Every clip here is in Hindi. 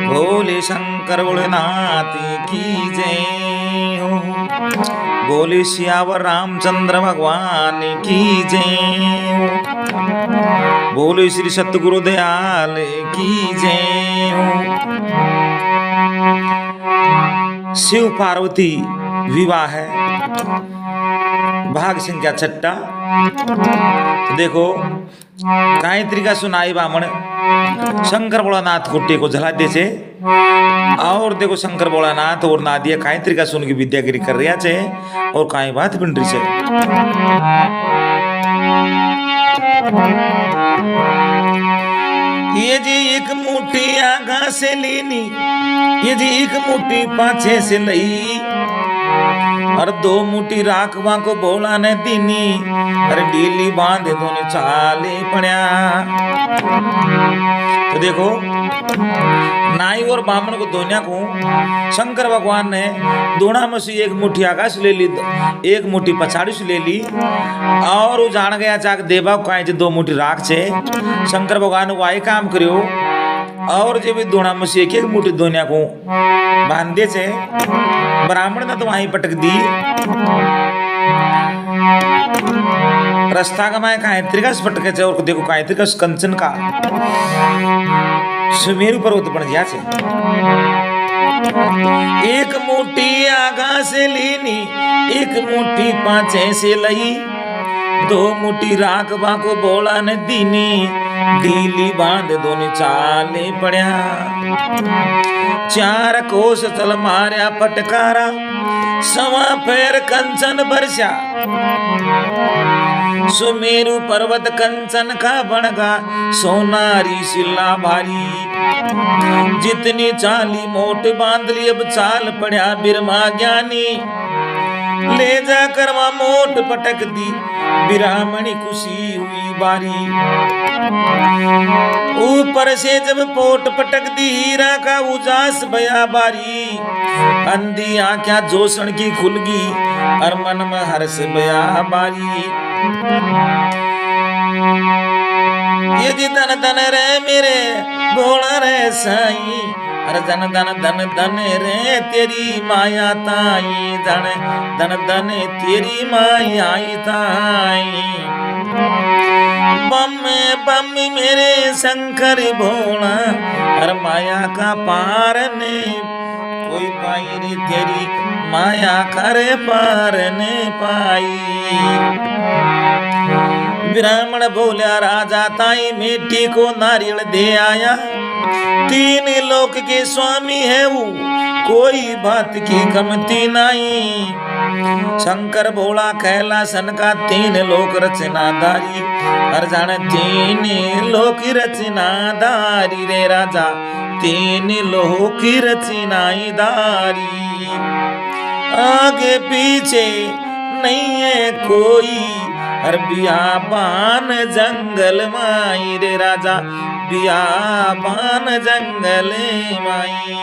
भोले शंकर भोलेनाथ की जय हो। बोले सियावर रामचंद्र भगवान की जय हो। बोले श्री सतगुरु दयाल की जय हो। शिव पार्वती विवाह है, भाग संख्या 6। तो देखो गायत्री का सुनाई बामण शंकर भोलानाथ कुट्टे को जला दे छे। और देखो शंकर भोलानाथ और नादिया गायत्री का सुन की विद्यागिरी कर रहा छे और काई बात बन रही छे। ये जी एक मुट्ठी आगा से लेनी, ये जी एक मुट्ठी पाछे से लई, और 2 मुट्ठी राखवा को भोला ने दीनी, अरे डीली बांधे दोनों चाले पड़ा। तो देखो नाई और बामन को दोनों को शंकर भगवान ने दोना में से एक मुट्ठी आकाश ले ली, एक मुट्ठी पछाड़ी से ले ली, और वो जान गया चाक देवा का 2 मुट्ठी राख छे। शंकर भगवान ने वही काम करियो, और जब दोना में से एक मुट्ठी दोनों को बांध दे छे। ब्राह्मण ने तो वहीं पटक दी। रास्ता का माय गायत्री का पटके छे, और देखो गायत्री का कंचन का सुमेरु पर्वत बन गया छे। एक मुट्ठी आगा से लेनी, एक मुट्ठी पाछे से लई, 2 मुट्ठी राखवा को भोला ने दीनी, डीली बांध दोनों चाले पड़ा। 4 कोस चल मार्या पटकारा, सवा पैर कंचन बरसा, सुमेरु पर्वत कंचन का बनगा, सोनारी शिला भारी। जितनी चाली मोट बांध ली, अब चाल पड़ा बिरमा ज्ञानी, ले जाकर वहां मोट पटक दी, बिरामणी खुशी हुई बारी। ऊपर से जब पोट पटक दी, हीरा का उजास बया बारी, अंधी आंखें जोशन की खुल गई, और मन में हर्ष बया बारी। यदि धन धन रे मेरे भोला रे साई, अरे धन धन धन धन रे तेरी माया ताई, धन धन धन तेरी माया ताई। बम बम मेरे शंकर भोला, अरे माया का पार ने कोई पाई रे, तेरी माया करे पार ने पाई। ब्राह्मण बोला राजा ताई बेटी को नारियल दे आया, 3 लोक के स्वामी है वो, कोई बात की कमती नहीं। शंकर भोला कैलासन का 3 लोक रचनाधारी, हर जाने 3 लोक रचनाधारी रे राजा, 3 लोक रचनाधारी। आगे पीछे नहीं है कोई, हर बियाबान जंगल माई रे राजा, बियाबान जंगल माई।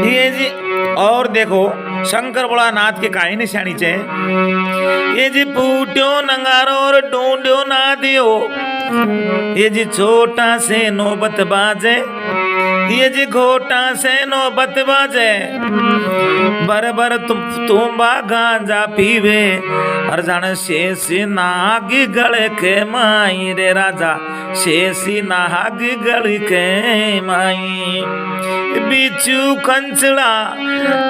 ये जी और देखो शंकर भोलानाथ के काई निशानी चे। ये जी फूट्यो नंगारो और ढूंढ्यो ना दियो, ये जी छोटा से नौबत बाजे, ये जी घोटा से नौबत बाजे। बर बर तुम गांजा पीवे, और जाने शेषी नाग गले के माई रे राजा, शेषी नाग गले के माई। बिच्छू कंचड़ा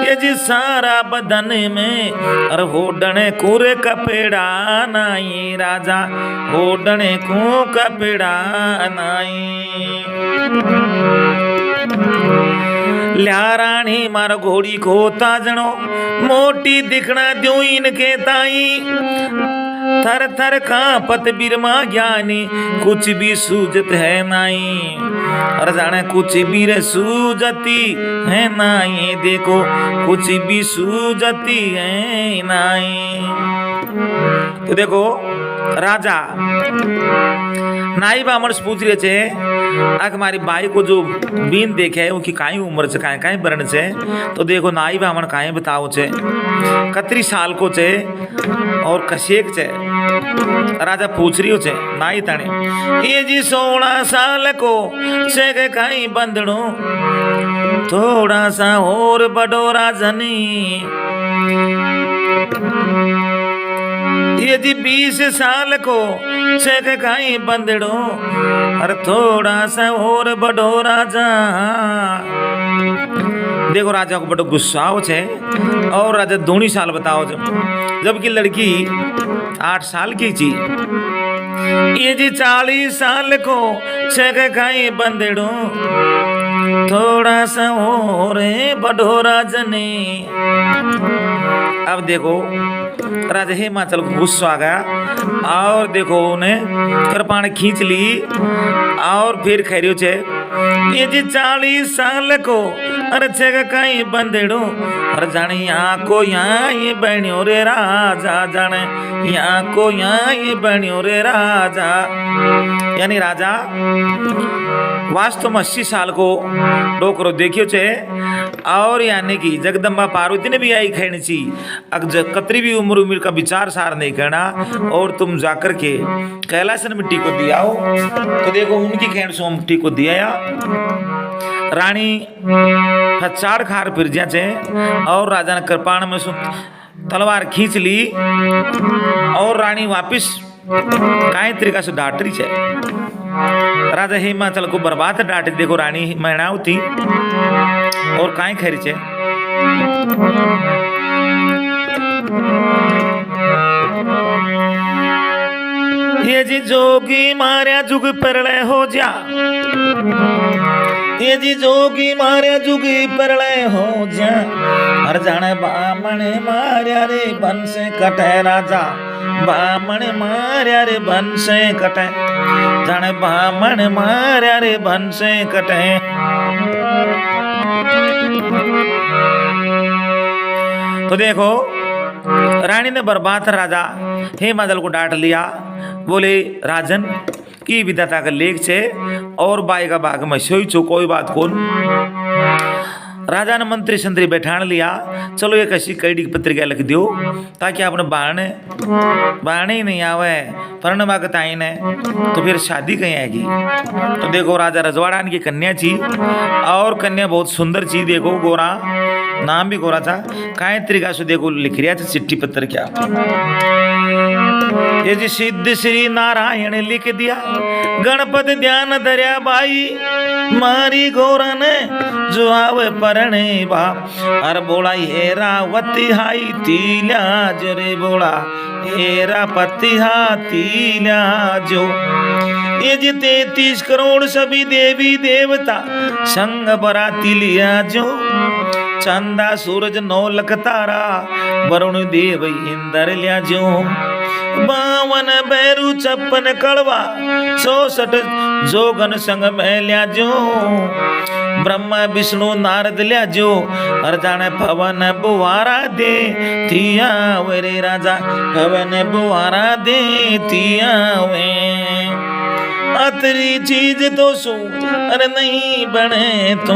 ये जी सारा बदन में, और होडने कुरे कपेड़ा नाई राजा, होडने को कपेड़ा नाई। ल्या रानी मार घोड़ी को ताजणो, मोटी दिखना द्यो इनके ताई। थर थर कांपत बिरमा ज्ञानी, कुछ भी सूझत है नाई, और जाने कुछ भी रे सूझती है नाई। देखो कुछ भी सूझती है नाई। तो देखो राजा नाई ब्राह्मण से पूछ रहे थे आग हमारी बाई को जो बीन देखे है उनकी काई उम्र से काई बरण से तो देखो नाई ब्राह्मण काई बताओ छे कतरी साल को छे और कशेक छे। राजा पूछ रही हो छे नाई ताने ये जी 16 साल को छे काई बंधड़ो थोड़ा सा और बड़ो राजनी ये जी 20 साल को छे काई बंदड़ो और थोड़ा सा और बड़ो राजा। देखो राजा को बड़ो गुस्सा हो छे और राजा 2 साल बताओ जबकि लड़की 8 साल की थी। ये जी 40 साल को छे काई बंदड़ो थोड़ा सा और बड़ो राजने। अब देखो राजा हिमाचल को गुस्सा आ गया और देखो उन्हें कृपाण खींच ली और फिर खैरियो छे ये जी 40 साल को अरे छे कहीं बंदेड़ो अरे जाने यहाँ को यहाँ ये बहनियों रे राजा जाने यहाँ को यहाँ ये बहनियों रे राजा। यानी राजा वास्तव में 80 साल को डोकरो देखियो छे और यानी कि जगदम्बा पार्वती ने भी आई खैनी ची कतरी भी उम्र का विचार सार नहीं करना और तुम जाकर के कैलासन मिट्टी को दिया हो तो देखो उनकी खैन सो मिट्टी को दिया या रानी फचाड़ खार फिर छे और राजा ने कृपाण में तलवार खींच ली और रानी वापिस कई तरीका से डांट रही है। राजा हिमाचल को बर्बाद डांट देखो रानी मैणाव थी और काई खरी छे। ये जी जोगी मार्या जुग परलय हो जा ये जी जोगी मार्या जुगी परलय हो जा हर जाने बामण मार्या रे बन से कटे राजा बामण मार्या रे बन से कटे जाने बामण मार्या रे बन से कटे। तो देखो रानी ने बर्बाद राजा हिमाचल को डांट लिया बोले राजन की विधाता का लेख छे और बाई का बाग में सोई छो कोई बात कौन। राजा ने मंत्री संतरी बैठान लिया चलो एक ऐसी कैडी की पत्रिका लिख दियो ताकि अपने बारने ही नहीं आवे परणवा के ताईन है तो फिर शादी कहीं आएगी। तो देखो राजा रजवाड़ान की कन्या थी और कन्या बहुत सुंदर थी देखो गोरा नाम भी गोरा था कई तरीका से देखो लिख रिया था चिट्ठी पत्र क्या ये जी सिद्ध श्री नारायण लिख दिया गणपति ध्यान धरिया बाई मारी गोरा ने जो आवे परणे बा अर बोला ये रावती हाई तीला जो रे बोला ये रापति तीला जो ये जी 33 करोड़ सभी देवी देवता संग बराती लिया जो चंदा सूरज 9 लख तारा वरुण देव इंदर लिया जो 52 बैरू 56 कड़वा 64 जोगन संग में लिया जो ब्रह्मा विष्णु नारद लिया जो हर जाने पवन बुआरा दे तिया वे राजा पवन बुआरा दे तिया वे अतरी चीज तो सो अरे नहीं बने तो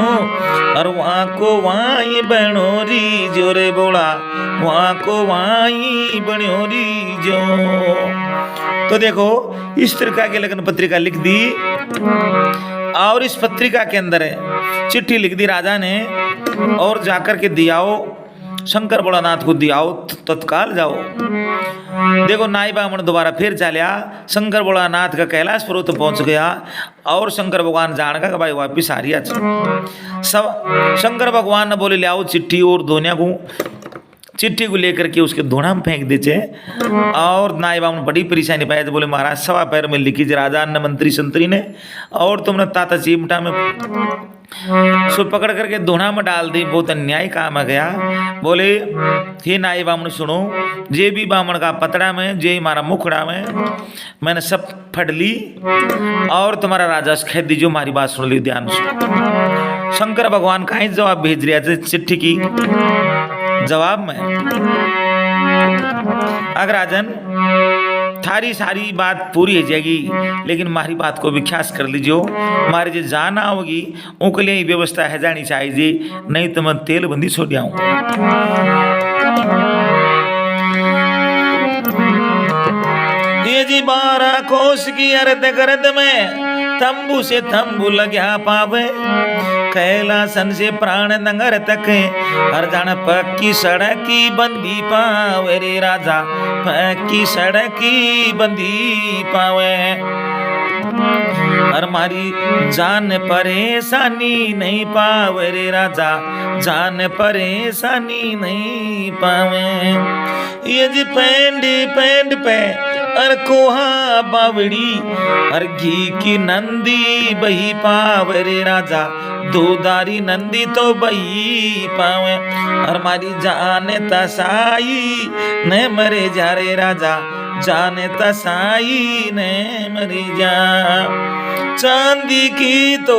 और वहाँ को वहीं बनोरी जो रे बोला वहाँ को वहीं बनोरी जो। तो देखो इस तरीका की लगन पत्रिका लिख दी और इस पत्रिका के अंदर चिट्ठी लिख दी राजा ने और जाकर के दियाओ शंकर भोलानाथ को दियाओ तत्काल जाओ। देखो नाई ब्राह्मण दोबारा फिर चलिया शंकर भोलानाथ का कैलाश पर्वत पहुंच गया और शंकर भगवान जान का भाई वापिस आ रही सब शंकर भगवान ने बोले ले आओ चिट्ठी और धोनिया को चिट्ठी को लेकर के उसके धोना में फेंक देते और नाई ब्राह्मण बड़ी परेशानी पाया तो बोले महाराज सवा पैर में लिखी राजा ने मंत्री संतरी ने और तुमने ताता चिमटा में सो पकड़ करके धोना में डाल दी बहुत अन्याय काम आ गया। बोले हे नाई ब्राह्मण सुनो जे भी ब्राह्मण का पतड़ा में जे हमारा मुखड़ा में मैंने सब फट ली और तुम्हारा राजा से कह दीजिए हमारी बात सुन ली ध्यान से। शंकर भगवान का ही जवाब भेज रहा था चिट्ठी की जवाब में अगर राजन थारी सारी बात पूरी हो जाएगी, लेकिन हमारी बात को विख्यास कर लीजिए। हमारी जो जाना होगी उनके लिए व्यवस्था है जानी चाहिए, नहीं तो मैं तेल बंदी छोड़ आऊँ। ये जी 12 कोस की अर्ध गर्द में तंबू से तंबू लग्या पावे, कैलासन से प्राण नगर तक हर जान पक्की सड़क की बंदी पावे रे राजा, पक्की सड़क की बंदी पावे। और मारी जान परेशानी नहीं पावे रे राजा, जान परेशानी नहीं पावे। ये जी पैंड पे अर कोहा बावड़ी हर घी की नंदी बही पावे रे राजा, दूधारी नंदी तो बही पावे। और मारी जाने तसाई ने मरे जा रे राजा, जाने तसाई ने मरी जा। चांदी की तो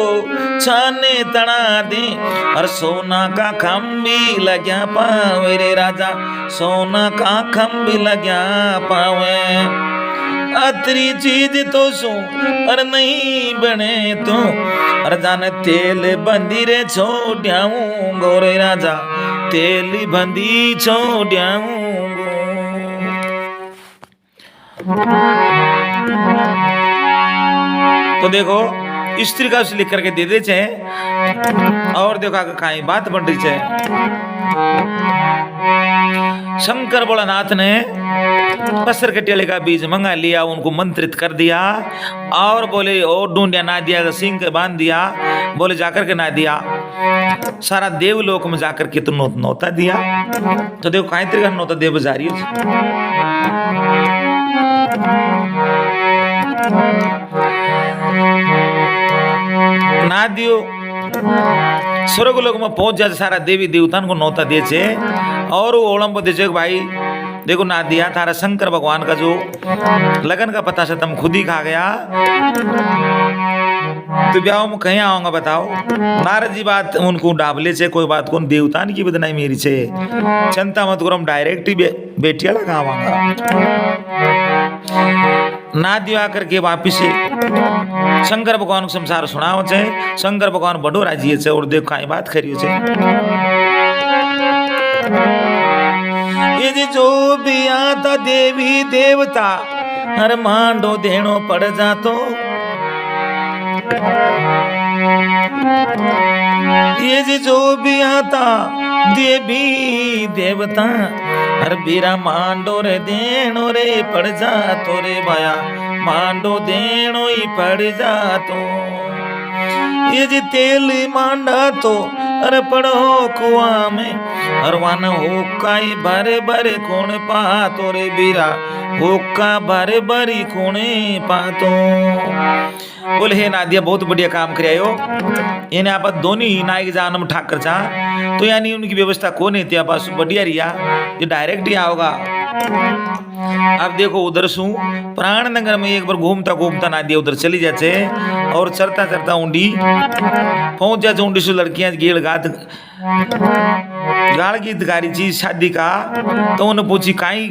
छाने तना दे और सोना का खम्भी लग्या पावे रे राजा, सोना का खम्भी लग्या पावे। अतरी चीज तो सू और नहीं बने तू, और जान तेल बंदी रे छोड़ाऊं गोरे राजा, तेल बंदी छोड़ाऊं। तो देखो स्त्री का लिख करके दे दे छे, और देखो आगे कहीं बात बन रही छे। शंकर भोलानाथ ने पसर के टेले का बीज मंगा लिया, उनको मंत्रित कर दिया और बोले और ढूंढिया ना दिया, सिंह के बांध दिया, बोले जाकर के ना दिया, सारा देवलोक में जाकर के तो नौता दिया। तो देखो कहीं तरीका नौता देव जारी ना दियो, स्वर्ग लोक में पहुंच जाए सारा देवी देवता को नौता दे छे, और वो ओलंब दे छे भाई देखो ना दिया थारा शंकर भगवान का जो लगन का पता से तुम खुद ही खा गया, तो ब्याह में कहीं आऊंगा बताओ। नारद जी बात उनको डाबले से कोई बात कौन देवता की बदनाई मेरी से, चिंता मत करो हम डायरेक्ट ही बेटिया लगा ना दिवा करके वापिस से शंकर भगवान को संसार सुनाओ छे। शंकर भगवान बड़ो राजी है और देखो कहीं बात करियो छे। ये जो भी आता देवी देवता हर मांडो देनो पड़ जातो, ये जो भी आता देवी देवता हर बीरा मांडो रे देनो रे पड़ जातो रे भाया, मांडो देनो ही पड़ जातो। ये जी तेल मांडा तो अरे पड़ो कुआ में, हर वन होकाई बारे बारे कौन पातो रे बीरा, होका बारे बारी कोने पातो। बोले हे नादिया बहुत बढ़िया काम करायो, इन्हें आप दोनों नायक जानम ठाकर चा, तो यानी उनकी व्यवस्था कौन है पास बढ़िया रिया, ये डायरेक्ट ही आओगा। अब देखो उधर सू प्राण नगर में एक बार घूमता घूमता नादिया उधर चली जाते, और चरता चरता ऊंडी पहुंच जाते, ऊंडी से लड़कियां गेड़ गात गाड़ गीत गारी चीज शादी का, तो उन्हें पूछी काई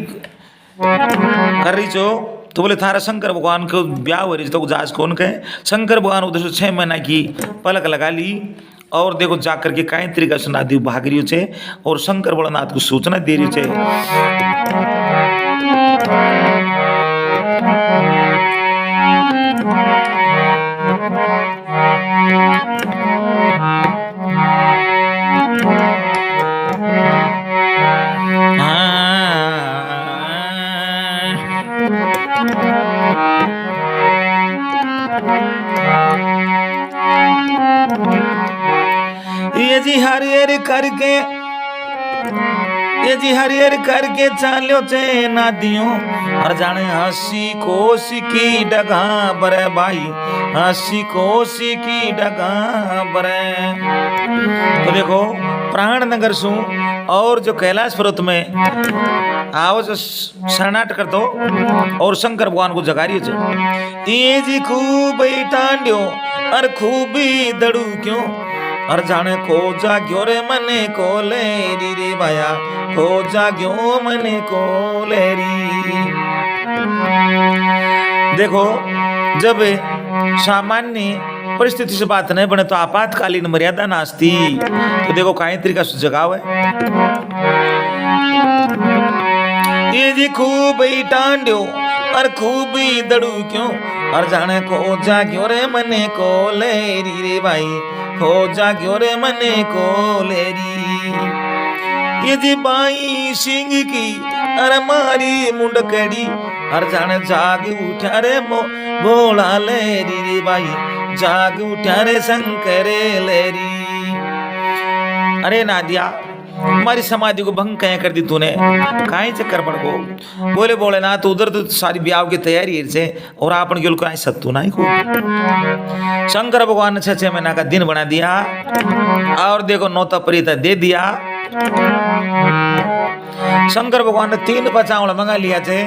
कर रही चो, तो बोले थारा शंकर भगवान को ब्याह हो रही तो जांच कौन कहे। शंकर भगवान उधर से 6 महीना की पलक लगा ली, और देखो जाकर के कई तरीका से नादी भाग रही छे, और शंकर भोलानाथ को सूचना दे रही छे। ये जी हरियर करके, ये जी हरियर करके चालो चे नादियों, और जाने हंसी कोसी की डगा बरे भाई, हंसी कोसी की डगा बरे। तो देखो प्राण नगर सु और जो कैलाश पर्वत में आओ जो शरणाट कर दो, और शंकर भगवान को जगारियो छे। ये जी खूब टांड्यो और खूब दड़ू क्यों, और जाने को जाग्यो रे मने को लेरी रे भाया, को जाग्यो मने को लेरी। देखो जब सामान्य परिस्थिति से बात नहीं बने तो आपातकालीन मर्यादा नास्ती। तो देखो काई तरीका से जगाव है ये जी खूब ही टांड्यो और खूब ही दड़ू क्यों और जाने को जाग्यो रे मने को लेरी रे भाई हो जाग्यो रे मने को लेरी ये जी बाई सिंह की अरे मारी मुंडकड़ी और जाने जाग उठा रे बोला लेरी रे भाई जाग उठा रे शंकरे लेरी। अरे नादिया हमारी समाधि को भंग कहीं कर दी तूने काहे चक्कर पड़ को बोले बोले ना तो उधर तो सारी ब्याह की तैयारी से और आपन के लोग सत्तू ना को शंकर भगवान ने 6 महीना का दिन बना दिया और देखो नौता परिता दे दिया। शंकर भगवान ने 3 चावल मंगा लिया थे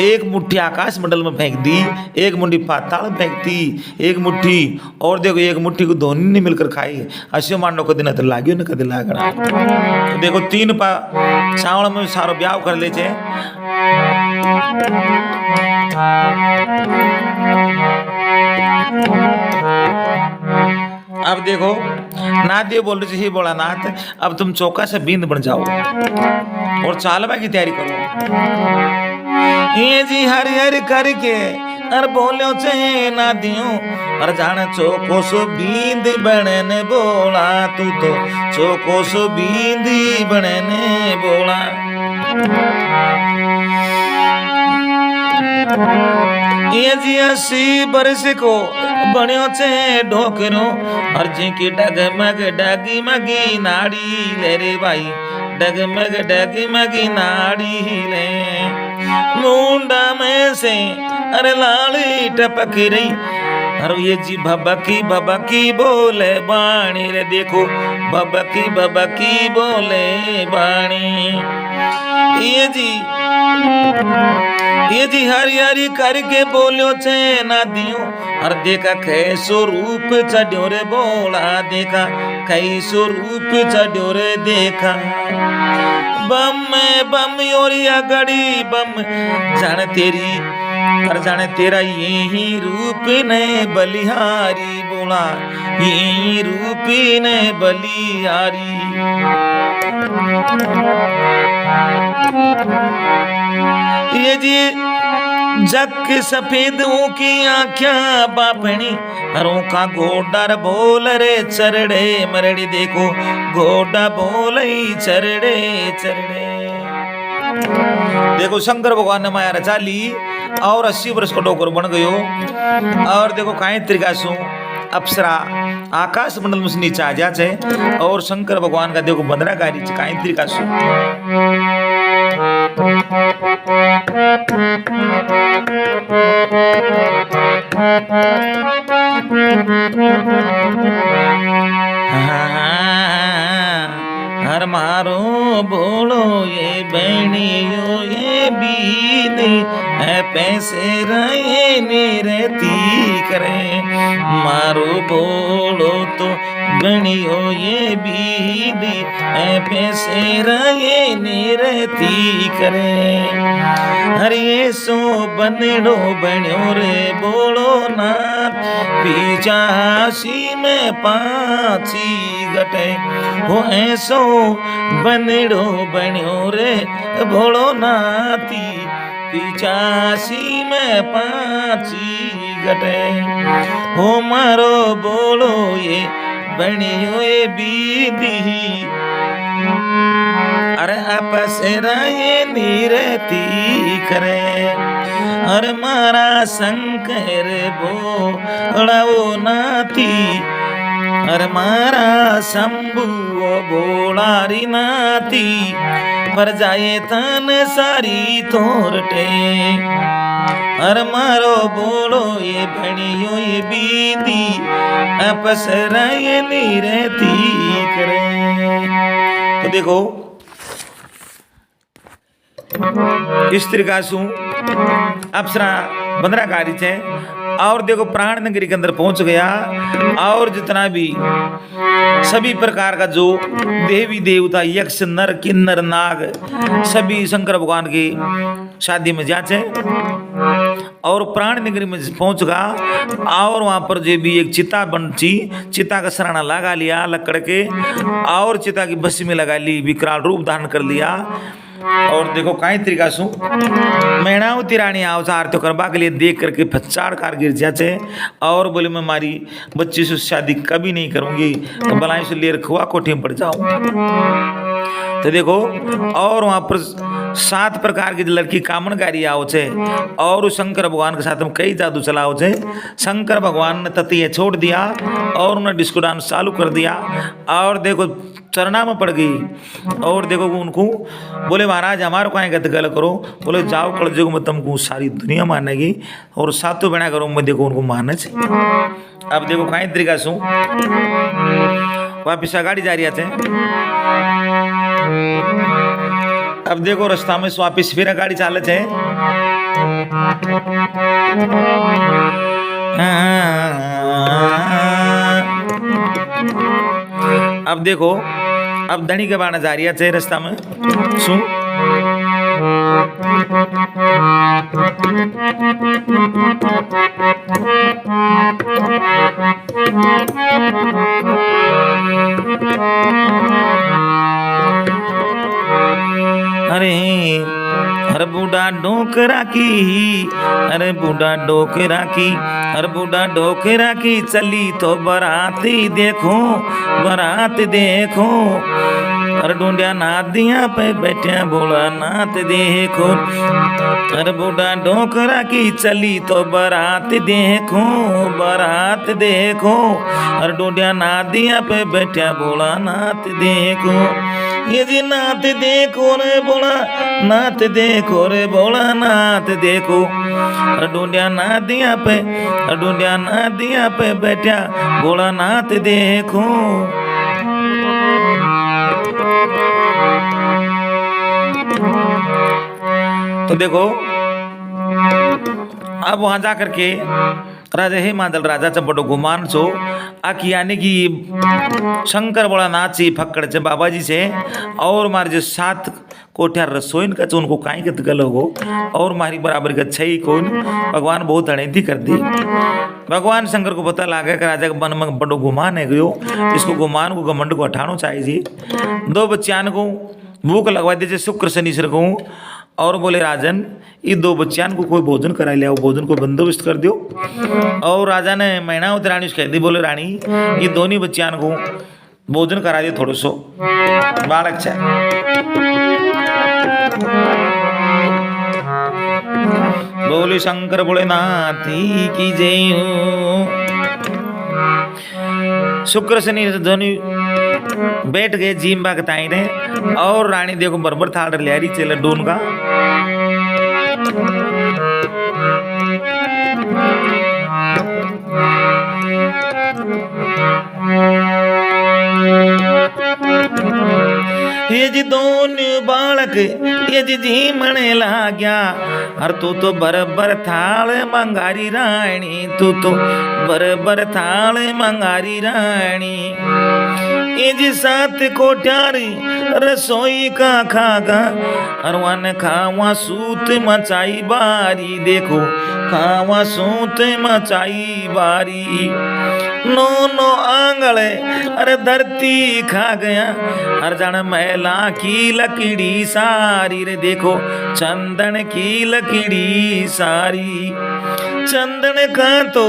एक मुट्ठी आकाश मंडल में फेंक दी एक मुट्ठी पाताल में फेंक दी एक मुट्ठी और देखो एक मुट्ठी को दोनों ने मिलकर खाई अश्व मांडो को दिन तो लागियो न कदे लागना। तो देखो 3 चावल में सारो ब्याह कर ले छे। अब देखो नाथ ये बोल रही थी बोला नाथ अब तुम चौका से बींद बन जाओ और चालबा की तैयारी करो। ये जी हर हर करके अर बोलो चे ना दियो और जाने चौको सो बींद बनने बोला तू तो चौको सो बींद बनने बोला। ये जी 80 बरस को बन्यो चे ढोकरो और जी की डगमग डगी मगी नाड़ी ले रे भाई डगमग डगी मगी नाड़ी ले मुंडा में से अरे लाली टपक रही और ये जी भबकी बोले बाणी रे देखो भबकी बोले बाणी। ये जी हरी हरी करके बोलो चे ना दियो और देखा कैसो रूप चढ़ो रे बोला देखा कैसो रूप चढ़ो रे देखा बम योरिया गड़ी बम जाने तेरी और जाने तेरा यही रूप ने बलिहारी बोला यही रूप ने बलिहारी। ये जी जक सफेद की आँखियां बापनी हरों का गोडर बोल रे चरड़े मरड़ी देखो गोडा बोल चरड़े चरड़े। देखो शंकर भगवान ने माया रचा ली और 80 वर्ष का डोकर बन गयो और देखो काई तरीका सु अप्सरा आकाश मंडल में नीचे आ जाए और शंकर भगवान का देखो बंदरा गाड़ी काई तरीका सु हर मारो बोलो ये बहनियो ये बीदी है पैसे रहे रहती करे मारो बोलो तो बहनियो ये बीदी है पैसे रहे रहती करे हर ये सो बनेड़ो बन्यो रे बोलो ना पिचासी में पाची गटे हो ऐसो बनेड़ो बन्यो रे बोलो नाती 85 में 5 गटे हो मारो बोलो ये बनियो ये बीदी अरे आपस ये नीरती करे अरे मारा शंकर बोला वो नाती अरे मारा शंभु बोलारी नाती पर जाए तन सारी तोरटे अरे मारो बोलो ये बनियो ये बीदी आपस ये नीरती करे। तो देखो इस तरीका से अप्सरा बंदरा कारी छे और देखो प्राण नगरी के अंदर पहुंच गया और जितना भी सभी प्रकार का जो देवी देवता यक्ष नर किन्नर नाग सभी शंकर भगवान की शादी में जाचे और प्राण नगरी में पहुंच गया और वहां पर जो भी एक चिता बनची चिता का सराहना लगा लिया लकड़ के और चिता की बस्सी में लगा ली विकराल रूप धारण कर लिया और देखो कई तरीका सु मैणावती रानी आओ आरती करवा के लिए देख करके फचाड़ कार गिर जाचे और बोले मैं मारी बच्ची से शादी कभी नहीं करूंगी तो बलाई से लेर खुआ कोठी में पड़ जाऊं तो देखो और वहां पर 7 प्रकार की लड़की कामनकारी आओ छे और शंकर भगवान के साथ में कई जादू चलाओ छे शंकर भगवान ने ततीय छोड़ दिया और उन्हें डिस्को डांस चालू कर दिया और देखो चरना में पड़ गई और देखो उनको बोले महाराज हमारे को गत गल करो बोले जाओ कल जो मैं तुमको सारी दुनिया मानेगी और सातों बना करो मैं देखो उनको माने छे अब देखो कई तरीका सु वापिस गाड़ी जा रही है अब देखो रास्ता में वापिस फिर गाड़ी चाले छे अब देखो अब धनी के बाण जा रही है रास्ता में शू अरे बूढ़ा डोकरा की अरे बूढ़ा डोकरा की अरे बूढ़ा डोकरा की चली तो बराती देखो बरात देखो अरे ढूंढिया नादिया पे बैठे बोला नात देखो अरे बूढ़ा डोकरा की चली तो बरात देखो बरात देखो अरे ढूंढिया नादिया पे बैठे बोला नात देखो ये जी नात देखो रे बोला नात देखो रे बोला नात देखो ढूंढिया नादिया पे बैठा बोला नात देखो तो देखो अब वहां जाकर के राजा हेमादल राजाचा बड़ो गुमान छो आखी यानी कि शंकर बोला नाची फक्कड़ छे बाबाजी से और मारे जो 7 कोठिया रसोईन का उनको काई के गल हो और मारी बराबर का छई कौन भगवान बहुत अणैती कर दी भगवान शंकर को पता लगा कि राजा के मन में बड़ो गुमान है गयो इसको गुमान को घमंड को हटाना चाहिए 2 बच्चियान को भूख लगवा दीजिए शुक्र शनिश्चर को और बोले राजन ये 2 बच्चियान को कोई भोजन करा लिया भोजन को बंदोबस्त कर दियो और राजा ने मैणावती रानी से कह दी बोले रानी ये दोनों बच्चियान को भोजन करा दियो थोड़ो सो बाल अच्छा बोले शंकर बोले नाथी की जय हो शुक्र शनि दोनों बैठ गए जीम्बा के ताई ने और रानी देखो बरबर थाल ले रही चल डून का ये जी दोनों बालक ये जी मने ला गया हर तू तो बरबर थाल मंगारी रानी तू तो बरबर थाल मंगारी रानी ये जी 7 कोठ्यारी रसोई का खागा अरवान खावा सूत मचाई बारी देखो खावा सूत मचाई बारी नो आंगले अरे धरती खा गया हर जन मैला की लकड़ी सारी रे देखो चंदन की लकड़ी सारी चंदन का तो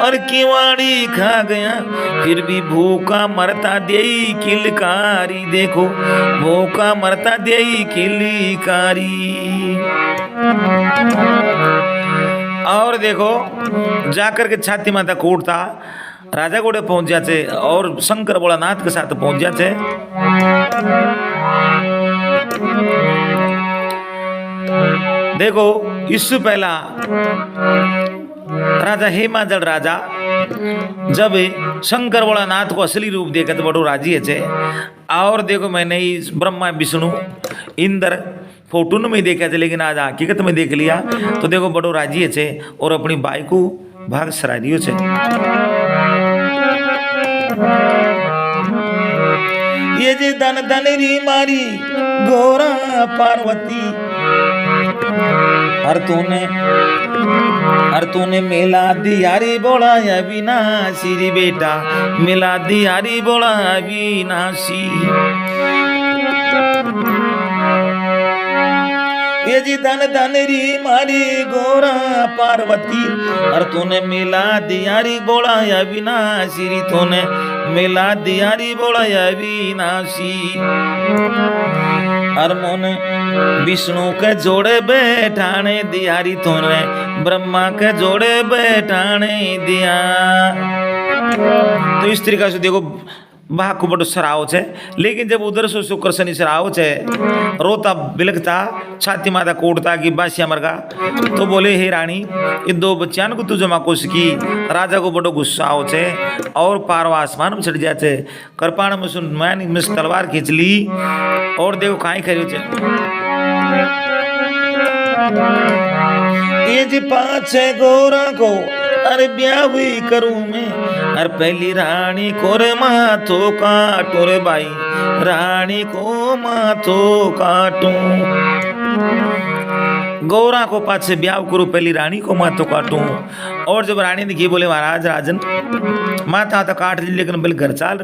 और किवाड़ी खा गया फिर भी भूखा मरता दे किलकारी देखो भूखा मरता दे किलकारी और देखो जाकर के छाती माता कूटता राजा गोड़े पहुंच जाते और शंकर भोलानाथ के साथ पहुंच जाते देखो इससे पहला राजा हेमादल राजा जब शंकर भोलानाथ को असली रूप देखा तो बड़ो राजी है और देखो मैंने इस ब्रह्मा विष्णु इंद्र फोटो में देखा था लेकिन आज हकीकत में देख लिया तो देखो बड़ो राजी है और अपनी बाई को भाग सराहनीय છે। ये जे धन धन री मारी गोरा पार्वती, और तूने मिला दियारी बोला अविनाशी री बेटा, मिला दियारी बोला अविनाशी। ये जी धन धन री मारी गोरा पार्वती, और तूने मिला दियारी बोला अविनाशी री, तूने मिला दियारी बोला अविनाशी। और मोने विष्णु के जोड़े बैठाने दियारी, तूने ब्रह्मा के जोड़े बैठाने दिया। तो इस तरीका से देखो बा को बड़ो सराव है। लेकिन जब उधर से शुक्र शनि सराव है, रोता बिलखता छाती माता कोटता कि बासिया मरगा, तो बोले हे रानी इन दो बच्चियां को तू जमा कोश की। राजा को बड़ो गुस्सा हो छे और पारवा आसमान में चढ़ जाते। कृपाण में सुन मैंने मिस तलवार खींच ली और देखो कहीं खरी छे। ये जी पाँच गोरा को अरे ब्याह हुई करूं मैं, अरे पहली रानी को रे माथो काटो रे भाई, रानी को माथो काटूं। गौरा को पाछे ब्याह करूं, पहली रानी को माथो काटूं। और जब रानी ने की बोले महाराज राजन माथा तो काट दी, लेकिन बोले घर चाल,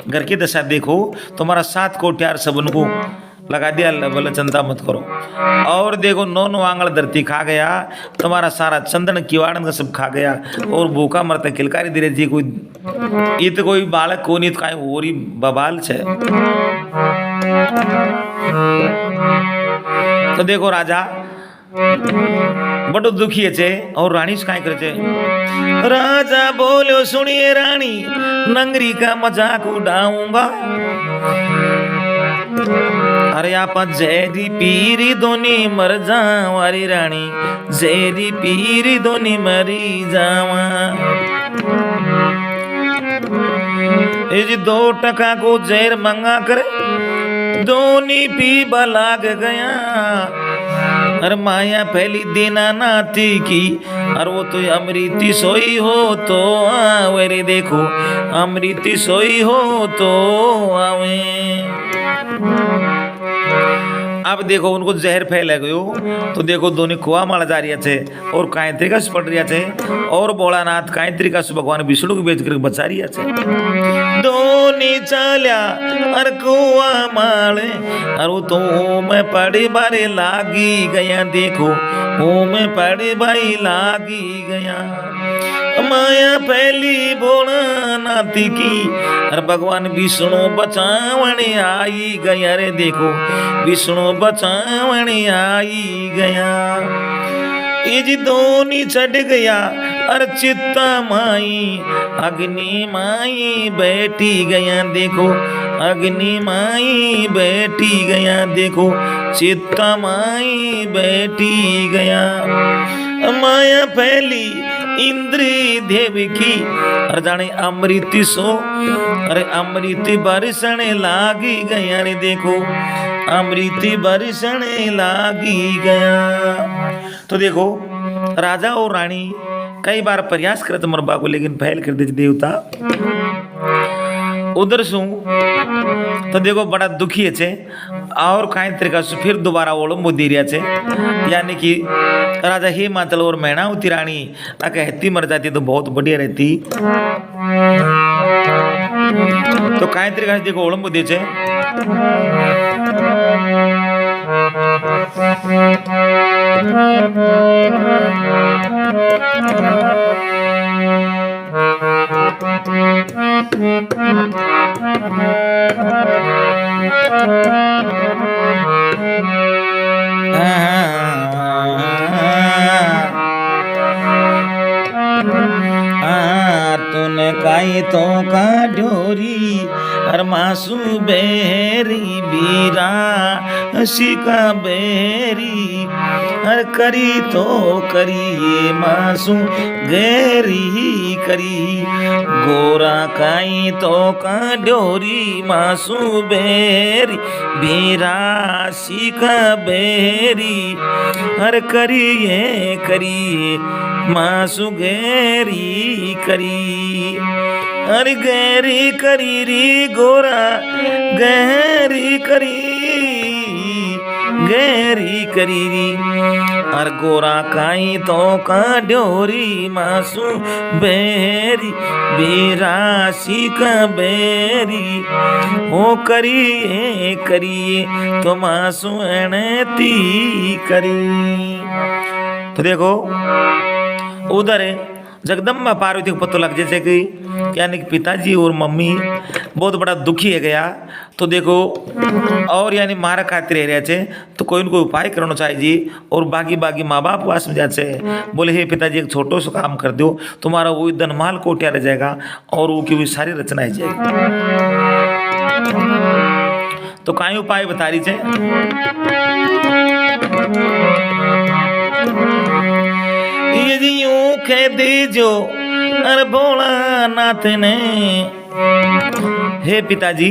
घर की दशा देखो, तुम्हारा 7 कोठियार सबन को लगा दिया, बोले चिंता मत करो। और देखो 9 आंगल धरती खा गया, तुम्हारा सारा चंदन किवाड़न का सब खा गया, और भूखा मरता किलकारी दे रही थी। कोई ये तो कोई बालक को नहीं, तो कहीं और ही बबाल छे। तो देखो राजा बड़ो दुखी है और रानी से करे छे। राजा बोलो सुनिए रानी, नंगरी का मजाक उड़ाऊंगा। अरे आप जैरी पीरी दोनी मर जावारी रानी, जैरी पीरी दोनी मरी जावा। ये जी 2 टका को जहर मंगा कर दोनी पीबा लाग गया। अरे माया पहली दीना नाती की, और वो तो अमृति सोई हो तो आवे रे, देखो अमृति सोई हो तो आवे। अब देखो उनको जहर फैल गयो, तो देखो दोनों कुआ माला जा रही है और काई तरीका से पड़ रही है, और भोलानाथ काई तरीका से भगवान विष्णु को बेच कर बचा रही है। दोनी चाल्या अर कुआ माले, और वो तो मैं पड़े बारे लागी गया, देखो वो मैं पड़े बाई लागी गया। माया पहली बोला नाती की, और भगवान विष्णु बचावने आई गया रे, देखो विष्णु बचावने आई गया। ये जी दोनी चढ़ गया, और चित्ता माई अग्नि माई बैठी गया, देखो अग्नि माई बैठी गया, देखो चित्ता माई बैठी गया। माया पहली इंद्री देवी की, अरे जाने अमृति सो, अरे अमृति बरसने लागी गया रे, देखो अमृति बरसने लागी गया। तो देखो राजा और रानी कई बार प्रयास करते मरबा को, लेकिन फैल कर दे देवता। उधर सु तो देखो बड़ा दुखी है और कई तरीका से फिर दोबारा ओलो मोदी रिया छे, यानी कि राजा हे मातल और मैणावती रानी कहती मर जाती तो बहुत बढ़िया रहती। तो कई तरीका से देखो ओलो मोदी छे। तूने काई तो का ड्योरी हर मासू बेरी बीरा शिका बेरी हर करी तो करिए मासू गेरी करी गोरा काई तो का ड्योरी मासू बेरी बीरा शिका बेरी हर करिए करिए मासू गेरी करी अरे गहरी करी री गोरा गहरी करी री अर गोरा काई तो का ड्योरी मासू बेरी बेरासी का बेरी हो करिए करिए तो मासू अणती करी। तो देखो उधर जगदम्बा पार्वती को पता लग जैसे कि यानी कि पिताजी और मम्मी बहुत बड़ा दुखी है गया। तो देखो और यानी मारा खाते रह रहे थे तो कोई न कोई उपाय करना चाहिए जी। और बाकी बाकी माँ बाप पास में जाते बोले हे पिताजी एक छोटो सा काम कर दो तुम्हारा वो धनमाल कोटिया रह जाएगा और वो की भी सारी रचनाएं जाएगी। तो काई उपाय बता रही थे ये जी यूं कह दीजो अरे भोला नाथ ने हे पिताजी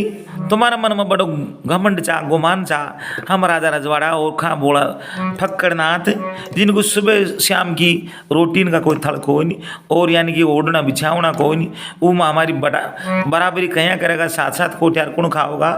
तुम्हारा मन में बड़ो घमंड चा गुमान चा हम राजा रजवाड़ा और खा बोला फक्कड़ नाथ जिनको सुबह शाम की रोटीन का कोई थड़ कोई नहीं और यानी कि ओढ़ना बिछावना कोई नहीं वो हमारी बराबरी कहीं करेगा साथ साथ कोटियार कौन खाओगा।